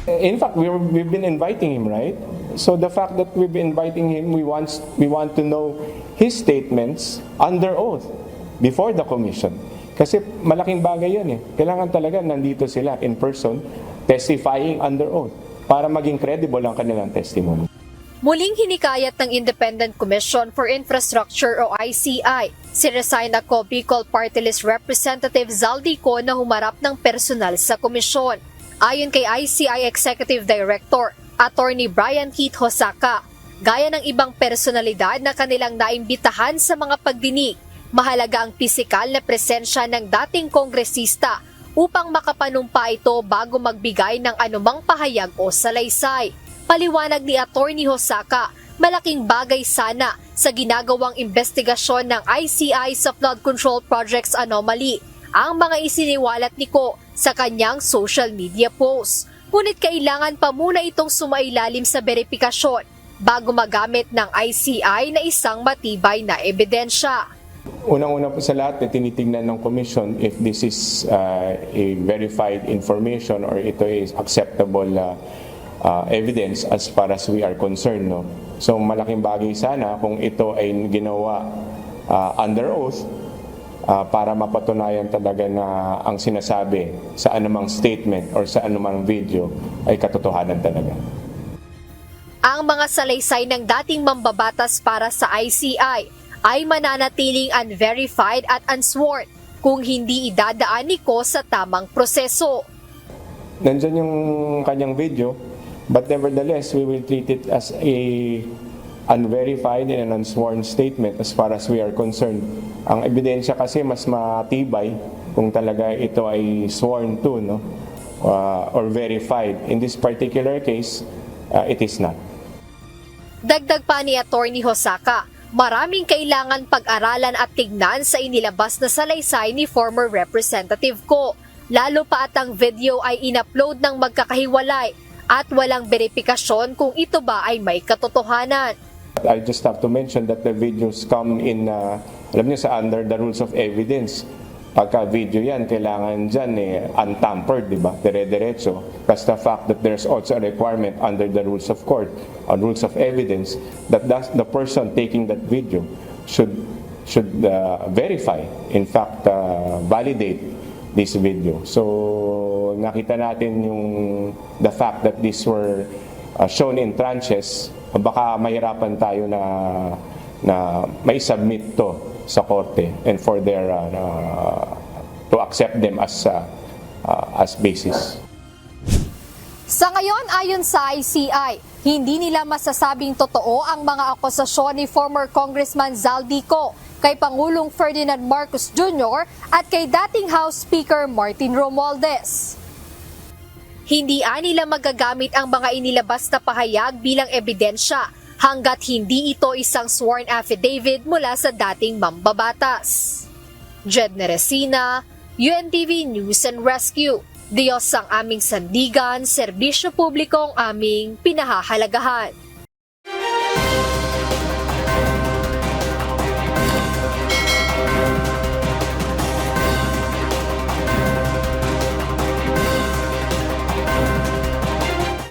In fact, we've been inviting him, right? So the fact that we've been inviting him, we want to know his statements under oath before the commission. Kasi malaking bagay yun eh. Kailangan talaga nandito sila in person, testifying under oath para maging credible ang kanilang testimony. Muling hinikayat ng Independent Commission for Infrastructure o ICI si Resign Ako Bicol Party List Representative Zaldico na humarap ng personal sa komisyon. Ayon kay ICI Executive Director, Attorney Brian Keith Hosaka, gaya ng ibang personalidad na kanilang naimbitahan sa mga pagdinig, mahalaga ang pisikal na presensya ng dating kongresista upang makapanumpa ito bago magbigay ng anumang pahayag o salaysay. Paliwanag ni Attorney Hosaka, malaking bagay sana sa ginagawang investigasyon ng ICI sa Flood Control Project's anomaly ang mga isiniwalat ni Ko sa kanyang social media post. Ngunit kailangan pa muna itong sumailalim sa beripikasyon bago magamit ng ICI na isang matibay na ebidensya. Unang-una po sa lahat, tinitingnan ng Commission if this is a verified information or ito is acceptable evidence as far as we are concerned. No? So malaking bagay sana kung ito ay ginawa under oath para mapatunayan talaga na ang sinasabi sa anumang statement or sa anumang video ay katotohanan talaga. Ang mga salaysay ng dating mambabatas para sa ICI ay mananatiling unverified at unsworn kung hindi idadaan ni Ko sa tamang proseso. Nandyan yung kanyang video, but nevertheless, we will treat it as a unverified and an unsworn statement as far as we are concerned. Ang ebidensya kasi mas matibay kung talaga ito ay sworn to, no? Or verified. In this particular case, it is not. Dagdag pa ni Attorney Hosaka, maraming kailangan pag-aralan at tignan sa inilabas na salaysay ni former Representative Ko, lalo pa at ang video ay in-upload ng magkakahiwalay at walang verifikasyon kung ito ba ay may katotohanan. I just have to mention that the videos come in, alam niyo sa under the rules of evidence. Pagka video yan, kailangan dyan untampered, di ba? Dire-diretso. Plus the fact that there's also a requirement under the rules of court, rules of evidence, that the person taking that video should verify, in fact, validate this video. So nakita natin the fact that these were shown in tranches, baka mahirapan tayo na may submit to sa korte and for their to accept them as basis. Sa ngayon, ayon sa ICI, hindi nila masasabing totoo ang mga akusasyon ni former Congressman Zaldico kay Pangulong Ferdinand Marcos Jr. at kay dating House Speaker Martin Romualdez. Hindi nila magagamit ang mga inilabas na pahayag bilang ebidensya hanggat hindi ito isang sworn affidavit mula sa dating mambabatas. Jed Neresina, UNTV News and Rescue. Diyos ang aming sandigan, serbisyo publiko ang aming pinahahalagahan.